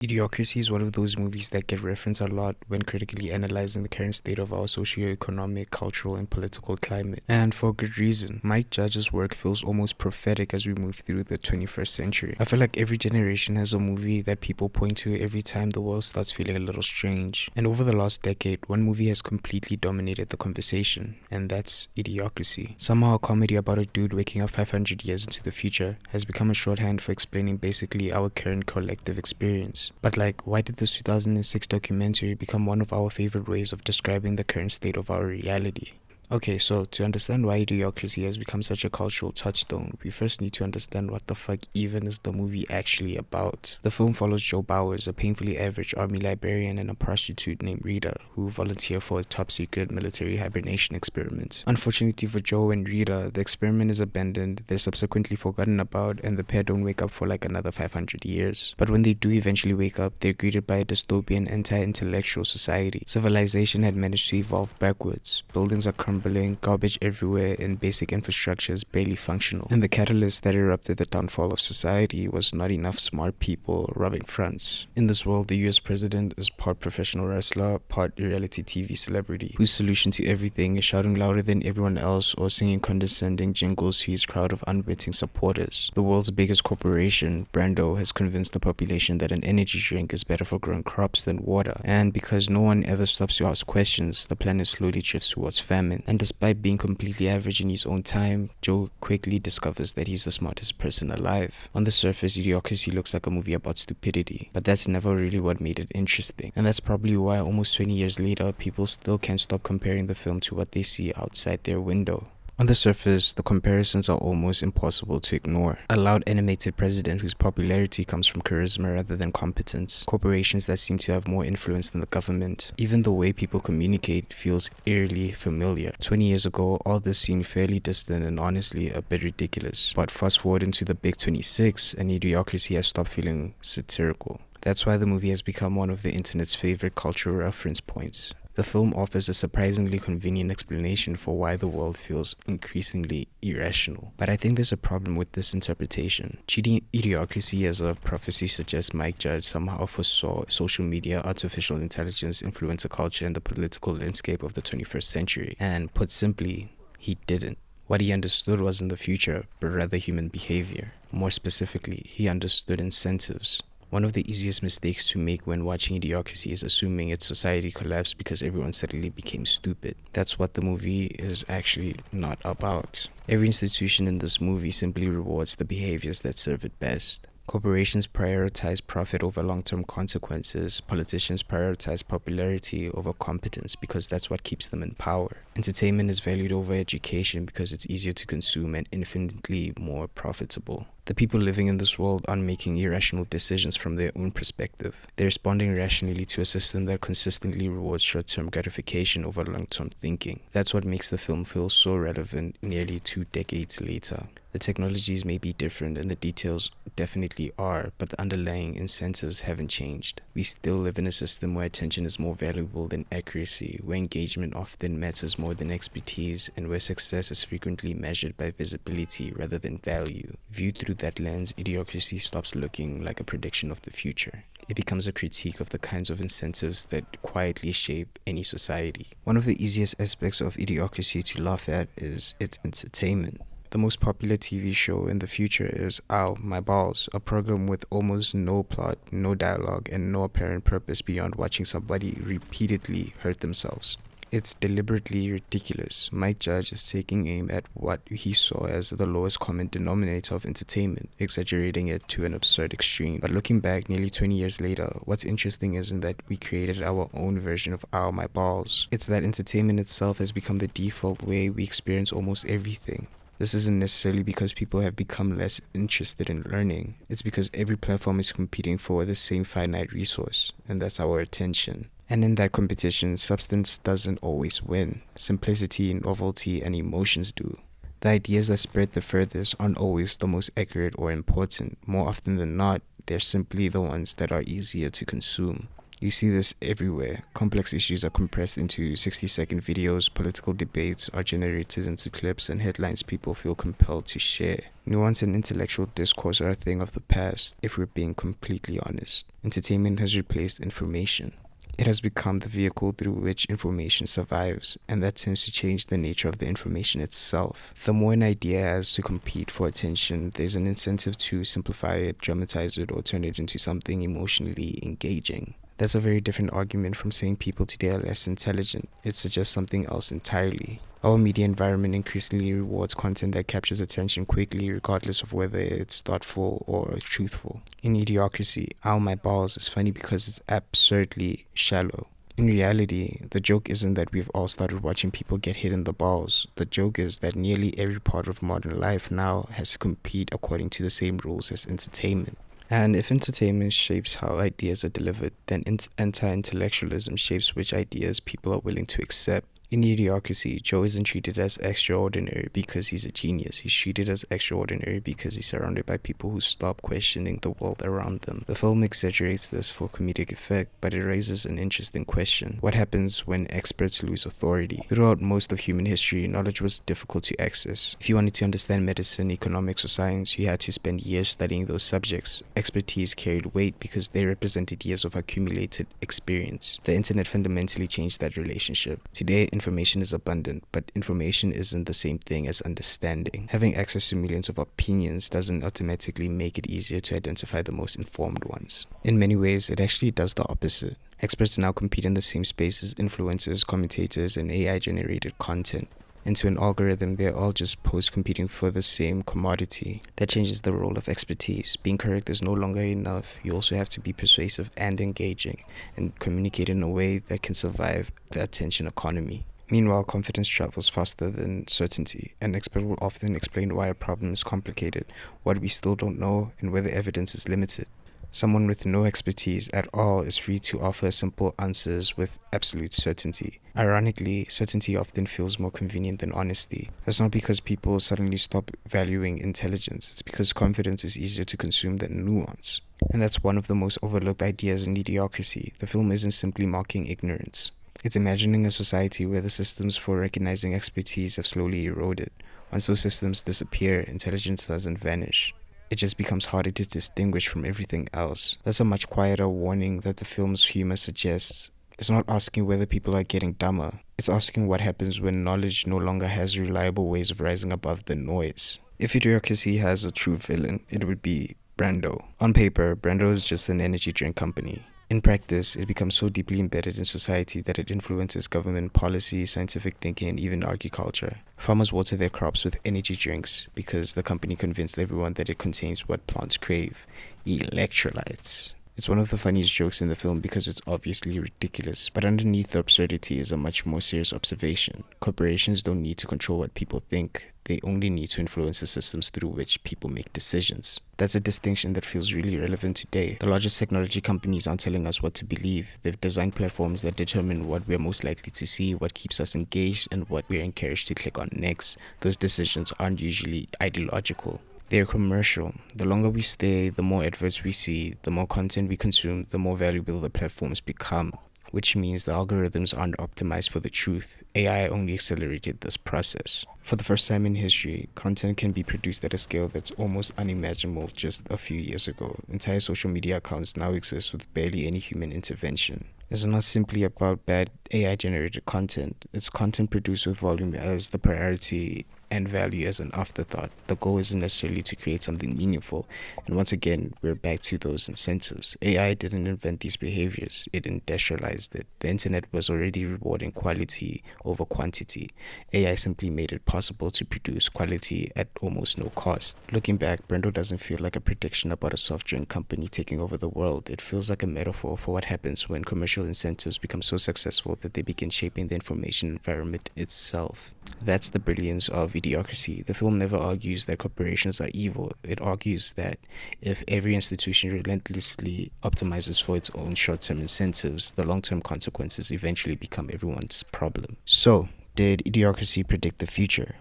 Idiocracy is one of those movies that get referenced a lot when critically analyzing the current state of our socio-economic, cultural, and political climate. And for good reason. Mike Judge's work feels almost prophetic as we move through the 21st century. I feel like every generation has a movie that people point to every time the world starts feeling a little strange. And over the last decade, one movie has completely dominated the conversation, and that's Idiocracy. Somehow a comedy about a dude waking up 500 years into the future has become a shorthand for explaining basically our current collective experience. But why did this 2006 documentary become one of our favorite ways of describing the current state of our reality? Okay, so to understand why Idiocracy has become such a cultural touchstone, we first need to understand what the fuck even is the movie actually about. The film follows Joe Bowers, a painfully average army librarian and a prostitute named Rita, who volunteer for a top-secret military hibernation experiment. Unfortunately for Joe and Rita, the experiment is abandoned, they're subsequently forgotten about, and the pair don't wake up for another 500 years. But when they do eventually wake up, they're greeted by a dystopian anti-intellectual society. Civilization had managed to evolve backwards. Buildings are crumbling, garbage everywhere, and basic infrastructure is barely functional. And the catalyst that erupted the downfall of society was not enough smart people robbing fronts. In this world, the US president is part professional wrestler, part reality TV celebrity, whose solution to everything is shouting louder than everyone else or singing condescending jingles to his crowd of unwitting supporters. The world's biggest corporation, Brando, has convinced the population that an energy drink is better for growing crops than water. And because no one ever stops to ask questions, the planet slowly drifts towards famine. And despite being completely average in his own time, Joe quickly discovers that he's the smartest person alive. On the surface, Idiocracy looks like a movie about stupidity, but that's never really what made it interesting. And that's probably why almost 20 years later, people still can't stop comparing the film to what they see outside their window. On the surface, the comparisons are almost impossible to ignore. A loud animated president whose popularity comes from charisma rather than competence. Corporations that seem to have more influence than the government. Even the way people communicate feels eerily familiar. 20 years ago, all this seemed fairly distant and honestly a bit ridiculous. But fast forward into the big 26, and Idiocracy has stopped feeling satirical. That's why the movie has become one of the internet's favorite cultural reference points. The film offers a surprisingly convenient explanation for why the world feels increasingly irrational. But I think there's a problem with this interpretation. Treating Idiocracy as a prophecy suggests Mike Judge somehow foresaw social media, artificial intelligence, influencer culture, and the political landscape of the 21st century. And put simply, he didn't. What he understood wasn't the future, but rather human behavior. More specifically, he understood incentives. One of the easiest mistakes to make when watching Idiocracy is assuming its society collapsed because everyone suddenly became stupid. That's what the movie is actually not about. Every institution in this movie simply rewards the behaviors that serve it best. Corporations prioritize profit over long-term consequences. Politicians prioritize popularity over competence because that's what keeps them in power. Entertainment is valued over education because it's easier to consume and infinitely more profitable. The people living in this world aren't making irrational decisions from their own perspective. They're responding rationally to a system that consistently rewards short-term gratification over long-term thinking. That's what makes the film feel so relevant nearly 2 decades later. The technologies may be different and the details definitely are, but the underlying incentives haven't changed. We still live in a system where attention is more valuable than accuracy, where engagement often matters more than expertise, and where success is frequently measured by visibility rather than value. Viewed through that lens, Idiocracy stops looking like a prediction of the future. It becomes a critique of the kinds of incentives that quietly shape any society. One of the easiest aspects of Idiocracy to laugh at is its entertainment. The most popular TV show in the future is Ow, My Balls, a program with almost no plot, no dialogue, and no apparent purpose beyond watching somebody repeatedly hurt themselves. It's deliberately ridiculous. Mike Judge is taking aim at what he saw as the lowest common denominator of entertainment, exaggerating it to an absurd extreme. But looking back nearly 20 years later, what's interesting isn't that we created our own version of Ow, My Balls. It's that entertainment itself has become the default way we experience almost everything. This isn't necessarily because people have become less interested in learning. It's because every platform is competing for the same finite resource, and that's our attention. And in that competition, substance doesn't always win. Simplicity, novelty, and emotions do. The ideas that spread the furthest aren't always the most accurate or important. More often than not, they're simply the ones that are easier to consume. You see this everywhere. Complex issues are compressed into 60-second videos, political debates are generated into clips, and headlines people feel compelled to share. Nuance and intellectual discourse are a thing of the past, if we're being completely honest. Entertainment has replaced information. It has become the vehicle through which information survives, and that tends to change the nature of the information itself. The more an idea has to compete for attention, there's an incentive to simplify it, dramatize it, or turn it into something emotionally engaging. That's a very different argument from saying people today are less intelligent. It suggests something else entirely. Our media environment increasingly rewards content that captures attention quickly, regardless of whether it's thoughtful or truthful. In Idiocracy, Ow My Balls is funny because it's absurdly shallow. In reality, the joke isn't that we've all started watching people get hit in the balls. The joke is that nearly every part of modern life now has to compete according to the same rules as entertainment. And if entertainment shapes how ideas are delivered, then anti-intellectualism shapes which ideas people are willing to accept. In Idiocracy, Joe isn't treated as extraordinary because he's a genius. He's treated as extraordinary because he's surrounded by people who stop questioning the world around them. The film exaggerates this for comedic effect, but it raises an interesting question. What happens when experts lose authority? Throughout most of human history, knowledge was difficult to access. If you wanted to understand medicine, economics, or science, you had to spend years studying those subjects. Expertise carried weight because they represented years of accumulated experience. The internet fundamentally changed that relationship. Today, information is abundant, but information isn't the same thing as understanding. Having access to millions of opinions doesn't automatically make it easier to identify the most informed ones. In many ways, it actually does the opposite. Experts now compete in the same space as influencers, commentators, and AI-generated content. And to an algorithm, they're all just posts competing for the same commodity. That changes the role of expertise. Being correct is no longer enough. You also have to be persuasive and engaging, and communicate in a way that can survive the attention economy. Meanwhile, confidence travels faster than certainty. An expert will often explain why a problem is complicated, what we still don't know, and where the evidence is limited. Someone with no expertise at all is free to offer simple answers with absolute certainty. Ironically, certainty often feels more convenient than honesty. That's not because people suddenly stop valuing intelligence. It's because confidence is easier to consume than nuance. And that's one of the most overlooked ideas in Idiocracy. The film isn't simply mocking ignorance. It's imagining a society where the systems for recognizing expertise have slowly eroded. Once those systems disappear, intelligence doesn't vanish. It just becomes harder to distinguish from everything else. That's a much quieter warning that the film's humor suggests. It's not asking whether people are getting dumber. It's asking what happens when knowledge no longer has reliable ways of rising above the noise. If Idiocracy has a true villain, it would be Brando. On paper, Brando is just an energy drink company. In practice, it becomes so deeply embedded in society that it influences government policy, scientific thinking, and even agriculture. Farmers water their crops with energy drinks because the company convinced everyone that it contains what plants crave: electrolytes. It's one of the funniest jokes in the film because it's obviously ridiculous, but underneath the absurdity is a much more serious observation. Corporations don't need to control what people think, they only need to influence the systems through which people make decisions. That's a distinction that feels really relevant today. The largest technology companies aren't telling us what to believe. They've designed platforms that determine what we're most likely to see, what keeps us engaged, and what we're encouraged to click on next. Those decisions aren't usually ideological. They're commercial. The longer we stay, the more adverts we see, the more content we consume, the more valuable the platforms become, which means the algorithms aren't optimized for the truth. AI only accelerated this process. For the first time in history, content can be produced at a scale that's almost unimaginable just a few years ago. Entire social media accounts now exist with barely any human intervention. It's not simply about bad AI-generated content. It's content produced with volume as the priority and value as an afterthought. The goal isn't necessarily to create something meaningful. And once again, we're back to those incentives. AI didn't invent these behaviors. It industrialized it. The internet was already rewarding quality over quantity. AI simply made it possible to produce quality at almost no cost. Looking back, Brando doesn't feel like a prediction about a soft drink company taking over the world. It feels like a metaphor for what happens when commercial incentives become so successful that they begin shaping the information environment itself. That's the brilliance of Idiocracy. The film never argues that corporations are evil. It argues that if every institution relentlessly optimizes for its own short-term incentives, the long-term consequences eventually become everyone's problem. So, did Idiocracy predict the future?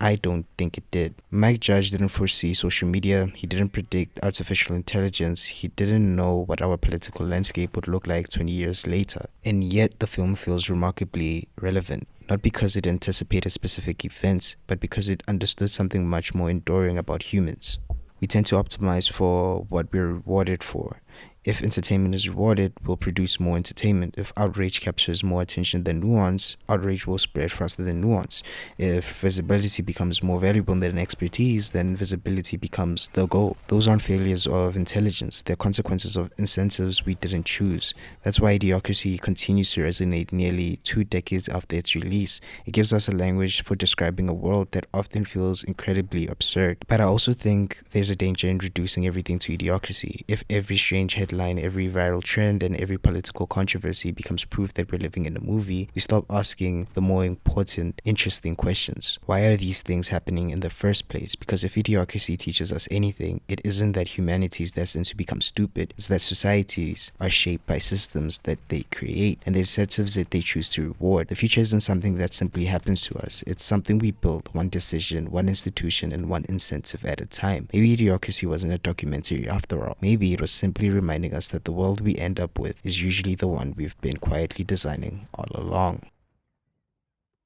I don't think it did. Mike Judge didn't foresee social media, he didn't predict artificial intelligence, he didn't know what our political landscape would look like 20 years later. And yet the film feels remarkably relevant. Not because it anticipated specific events, but because it understood something much more enduring about humans. We tend to optimize for what we're rewarded for. If entertainment is rewarded, we'll produce more entertainment. If outrage captures more attention than nuance, outrage will spread faster than nuance. If visibility becomes more valuable than expertise, then visibility becomes the goal. Those aren't failures of intelligence, they're consequences of incentives we didn't choose. That's why Idiocracy continues to resonate nearly 2 decades after its release. It gives us a language for describing a world that often feels incredibly absurd. But I also think there's a danger in reducing everything to idiocracy. If every strange headline, every viral trend, and every political controversy becomes proof that we're living in a movie, we stop asking the more important, interesting questions. Why are these things happening in the first place? Because if Idiocracy teaches us anything, it isn't that humanity is destined to become stupid. It's that societies are shaped by systems that they create and the incentives that they choose to reward. The future isn't something that simply happens to us. It's something we build, one decision, one institution, and one incentive at a time. Maybe Idiocracy wasn't a documentary after all. Maybe it was simply reminding us that the world we end up with is usually the one we've been quietly designing all along.